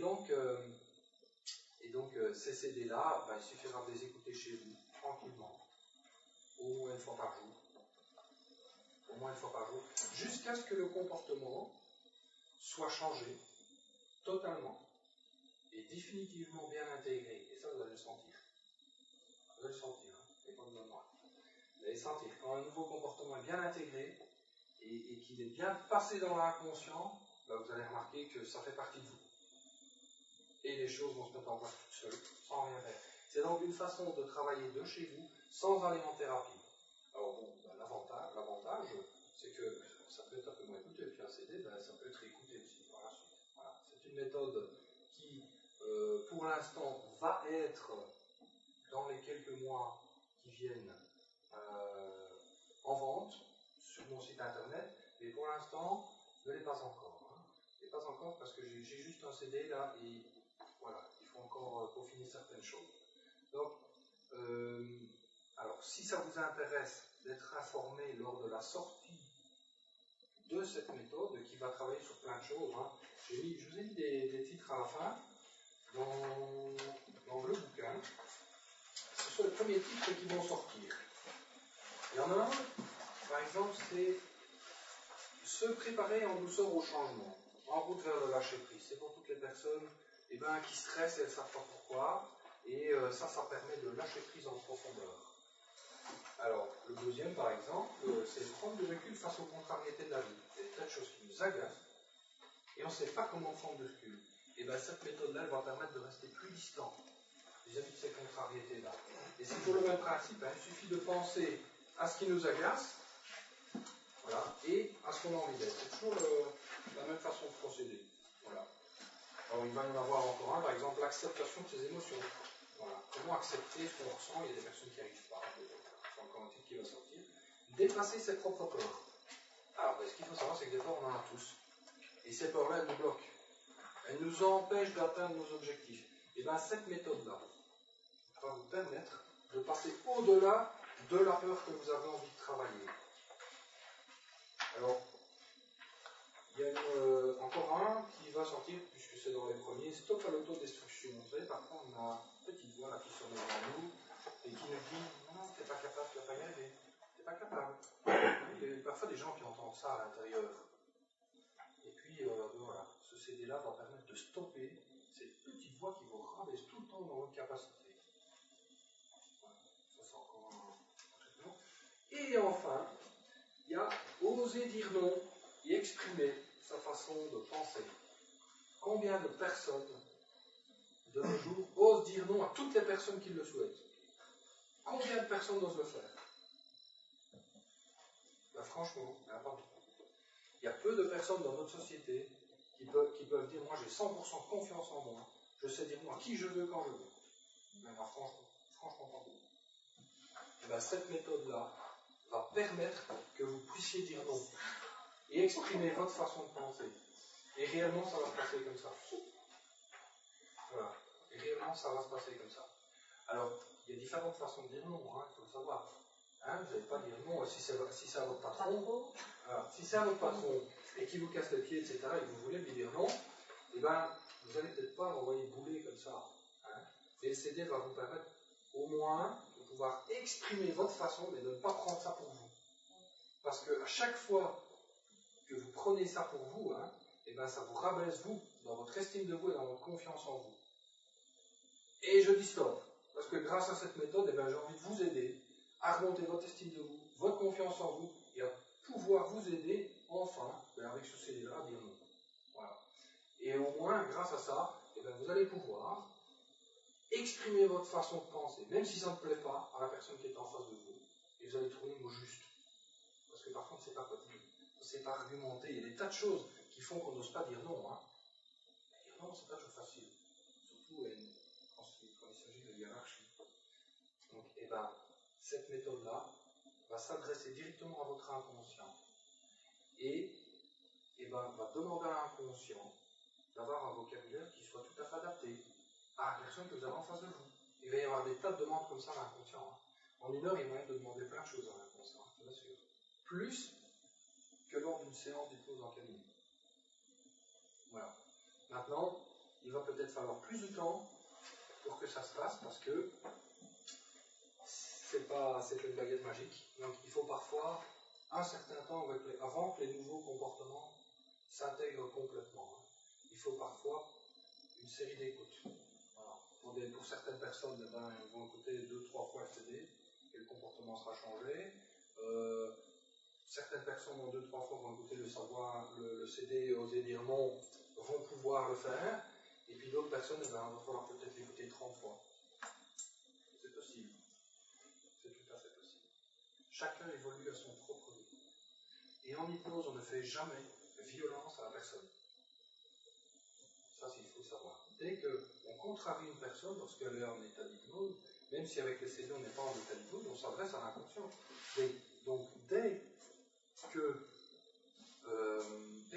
donc ces CD-là, il suffira de les écouter chez vous, tranquillement, au moins une fois par jour. Au moins une fois par jour, jusqu'à ce que le comportement soit changé totalement et définitivement bien intégré. Et ça, vous allez le sentir. Vous allez le sentir, hein, et pas besoin de moi. Vous allez sentir quand un nouveau comportement est bien intégré et qu'il est bien passé dans l'inconscient, vous allez remarquer que ça fait partie de vous. Et les choses vont se mettre en place toutes seules, sans rien faire. C'est donc une façon de travailler de chez vous, sans aller en thérapie. Alors bon, l'avantage, c'est que ça peut être un peu moins écouté, et puis un CD, ça peut être écouté aussi par la suite. Voilà. C'est une méthode qui, pour l'instant, va être, dans les quelques mois qui viennent, en vente sur mon site internet, mais pour l'instant, ne l'est pas encore. Hein. Ne l'est pas encore parce que j'ai juste un CD là, et voilà, il faut encore peaufiner certaines choses. Donc, alors, si ça vous intéresse d'être informé lors de la sortie de cette méthode qui va travailler sur plein de choses, hein, je vous ai mis des titres à la fin dans le bouquin. Ce sont les premiers titres qui vont sortir. Il y en a un, par exemple, c'est se préparer en douceur au changement, en route vers le lâcher prise. C'est pour toutes les personnes qui stressent et elles ne savent pas pourquoi. Et ça permet de lâcher prise en profondeur. Alors, le deuxième, par exemple, c'est prendre du recul face aux contrariétés de la vie. Il y a des tas de choses qui nous agacent, et on ne sait pas comment prendre du recul. Et cette méthode-là, elle va permettre de rester plus distant vis-à-vis de ces contrariétés-là. Et c'est toujours le même principe, hein. Il suffit de penser à ce qui nous agace, voilà, et à ce qu'on a envie d'être. C'est toujours la même façon de procéder. Voilà. Alors, il va y en avoir encore un, par exemple, l'acceptation de ses émotions. Voilà. Comment accepter ce qu'on ressent? Il y a des personnes qui n'y arrivent pas. C'est encore un titre qui va sortir. Dépasser ses propres peurs. Alors, ce qu'il faut savoir, c'est que des peurs, on en a tous. Et ces peurs-là, elles nous bloquent. Elles nous empêchent d'atteindre nos objectifs. Et cette méthode-là va vous permettre de passer au-delà de la peur que vous avez envie de travailler. Alors, il y a encore un qui va sortir, puisque c'est dans les premiers, stop à l'autodestruction. Vous savez, parfois on a une petite voix là qui sonne devant nous et qui nous dit non, t'es pas capable, tu vas pas y arriver, t'es pas capable. Il y a parfois des gens qui entendent ça à l'intérieur. Et puis voilà, ce CD-là va permettre de stopper cette petite voix qui vous rabaisse tout le temps dans votre capacité. Voilà, ça c'est encore un traitement. Et enfin, il y a oser dire non et exprimer sa façon de penser. Combien de personnes de nos jours osent dire non à toutes les personnes qui le souhaitent? Combien de personnes osent le faire? Franchement, il n'y en a pas beaucoup. Il y a peu de personnes dans notre société qui peuvent dire moi j'ai 100% confiance en moi, je sais dire moi qui je veux quand je veux. Mais moi, franchement pas beaucoup. Et cette méthode-là va permettre que vous puissiez dire non et exprimer votre façon de penser. Et réellement, ça va se passer comme ça. Voilà. Et réellement, ça va se passer comme ça. Alors, il y a différentes façons de dire non, hein, il faut le savoir. Hein, vous n'allez pas dire non si c'est à votre patron. Voilà. Si c'est à votre patron et qu'il vous casse les pieds, etc., et que vous voulez lui dire non, vous n'allez peut-être pas l'envoyer bouler comme ça. Hein. Et le CD va vous permettre au moins de pouvoir exprimer votre façon, mais de ne pas prendre ça pour vous. Parce qu'à chaque fois que vous prenez ça pour vous, hein, ça vous rabaisse vous, dans votre estime de vous et dans votre confiance en vous. Et je dis stop, parce que grâce à cette méthode, j'ai envie de vous aider à remonter votre estime de vous, votre confiance en vous, et à pouvoir vous aider, enfin, avec ce CD-là, à dire non. Voilà. Et au moins, grâce à ça, vous allez pouvoir exprimer votre façon de penser, même si ça ne plaît pas à la personne qui est en face de vous, et vous allez trouver le mot juste. Parce que parfois, on ne sait pas quoi dire. On ne sait pas argumenter. Il y a des tas de choses qui font qu'on n'ose pas dire non. Hein. Dire non, c'est pas toujours facile. Surtout quand il s'agit de hiérarchie. Donc, cette méthode-là va s'adresser directement à votre inconscient. Et va demander à l'inconscient d'avoir un vocabulaire qui soit tout à fait adapté à la personne que vous avez en face de vous. Il va y avoir des tas de demandes comme ça à l'inconscient. Hein. En une heure, il y a moyen de demander plein de choses à l'inconscient, je vous assure. Plus que lors d'une séance d'hypnose en cabinet. Voilà. Maintenant, il va peut-être falloir plus de temps pour que ça se passe, parce que c'est pas une baguette magique. Donc il faut parfois un certain temps avant que les nouveaux comportements s'intègrent complètement. Il faut parfois une série d'écoutes. Voilà. Pour certaines personnes, ils vont écouter 2-3 fois le CD et le comportement sera changé. Certaines personnes, en 2-3 fois, vont écouter le CD et oser dire non, vont pouvoir le faire. Et puis d'autres personnes, il va falloir peut-être l'écouter 30 fois. C'est possible. C'est tout à fait possible. Chacun évolue à son propre rythme. Et en hypnose, on ne fait jamais violence à la personne. Ça, il faut savoir. Dès qu'on contrarie une personne lorsqu'elle est en état d'hypnose, même si avec les CD on n'est pas en état d'hypnose, on s'adresse à l'inconscient. Donc dès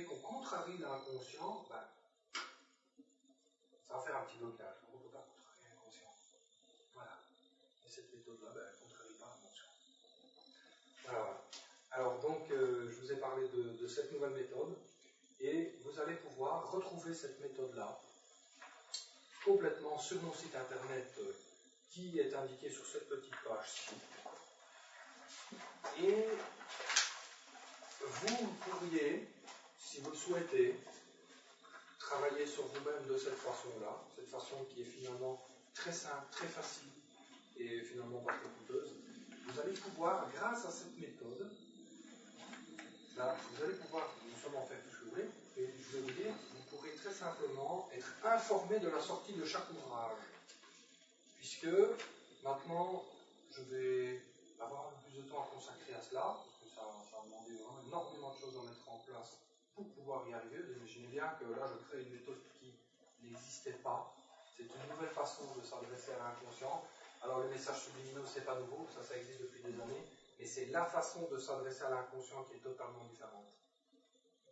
qu'on contrarie l'inconscient, ça va faire un petit blocage. On ne peut pas contrarier l'inconscient. Voilà. Et cette méthode-là, elle ne contrarie pas l'inconscient. Voilà. Alors donc, je vous ai parlé de cette nouvelle méthode, et vous allez pouvoir retrouver cette méthode-là complètement sur mon site internet qui est indiqué sur cette petite page-ci. Et vous pourriez, si vous le souhaitez, travailler sur vous-même de cette façon-là, cette façon qui est finalement très simple, très facile et finalement pas très coûteuse. Vous allez pouvoir, grâce à cette méthode, là, vous allez pouvoir non seulement faire tout ce que vous voulez, et je vais vous dire, vous pourrez très simplement être informé de la sortie de chaque ouvrage. Puisque maintenant, je vais avoir un peu plus de temps à consacrer à cela, parce que ça va demander vraiment énormément de choses à mettre en place pour pouvoir y arriver. Vous imaginez bien que là, je crée une méthode qui n'existait pas. C'est une nouvelle façon de s'adresser à l'inconscient. Alors, les messages subliminaux, c'est pas nouveau, ça existe depuis des années, mais c'est la façon de s'adresser à l'inconscient qui est totalement différente.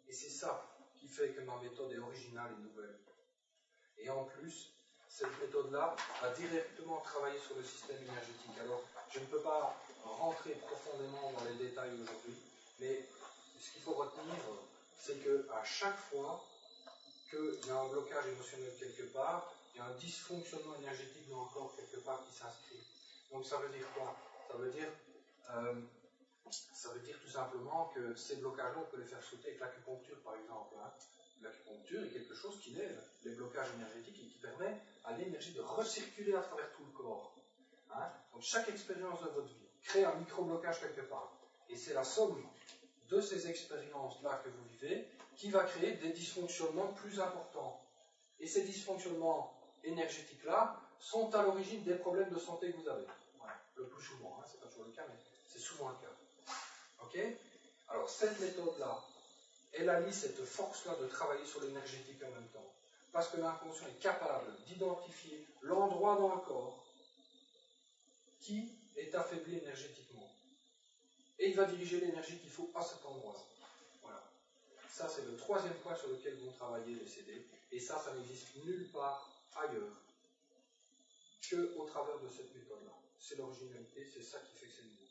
Et c'est ça qui fait que ma méthode est originale et nouvelle. Et en plus, cette méthode-là va directement travailler sur le système énergétique. Alors, je ne peux pas rentrer profondément dans les détails aujourd'hui, mais ce qu'il faut retenir, c'est qu'à chaque fois qu'il y a un blocage émotionnel quelque part, il y a un dysfonctionnement énergétique dans le corps quelque part qui s'inscrit. Donc ça veut dire quoi? Ça veut dire tout simplement que ces blocages-là, on peut les faire sauter avec l'acupuncture, par exemple. L'acupuncture est quelque chose qui lève les blocages énergétiques et qui permet à l'énergie de recirculer à travers tout le corps. Donc chaque expérience de votre vie crée un micro-blocage quelque part. Et c'est la somme de ces expériences-là que vous vivez qui va créer des dysfonctionnements plus importants. Et ces dysfonctionnements énergétiques-là sont à l'origine des problèmes de santé que vous avez. Voilà. Le plus souvent, c'est pas toujours le cas, mais c'est souvent le cas. Ok? Alors cette méthode-là, elle allie cette force-là de travailler sur l'énergétique en même temps. Parce que l'inconscient est capable d'identifier l'endroit dans le corps qui est affaibli énergétiquement. Et il va diriger l'énergie qu'il faut à cet endroit-là. Voilà. Ça, c'est le troisième point sur lequel vont travailler les CD. Et ça n'existe nulle part ailleurs qu'au travers de cette méthode-là. C'est l'originalité, c'est ça qui fait que c'est nouveau.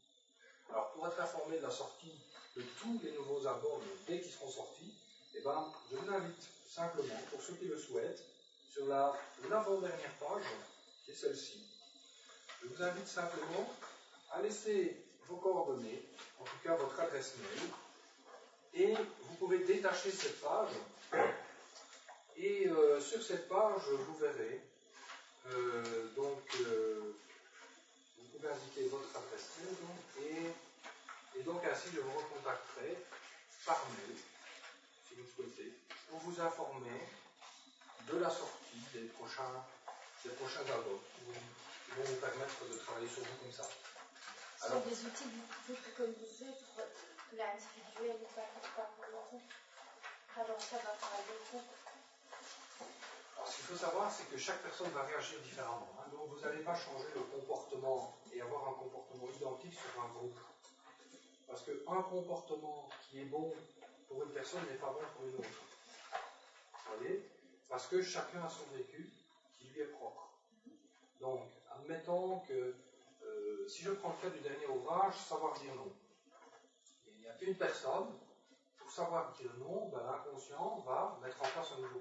Alors, pour être informé de la sortie de tous les nouveaux albums dès qu'ils seront sortis, je vous invite simplement, pour ceux qui le souhaitent, sur l'avant-dernière page, qui est celle-ci, je vous invite simplement à laisser vos coordonnées, en tout cas votre adresse mail, et vous pouvez détacher cette page, et sur cette page, vous verrez, vous pouvez indiquer votre adresse mail, et donc ainsi je vous recontacterai par mail, si vous le souhaitez, pour vous informer de la sortie des prochains albums qui vont vous permettre de travailler sur vous comme ça. Alors, des outils que vous préconisez pour l'individuel et pas pour le groupe. Alors ça va travailler le groupe. Alors ce qu'il faut savoir, c'est que chaque personne va réagir différemment. Donc vous n'allez pas changer le comportement et avoir un comportement identique sur un groupe. Parce qu'un comportement qui est bon pour une personne n'est pas bon pour une autre. Vous voyez? Parce que chacun a son vécu qui lui est propre. Donc, admettons que si je prends le cas du dernier ouvrage, savoir dire non. Il y a une personne, pour savoir dire non, l'inconscient va mettre en place un nouveau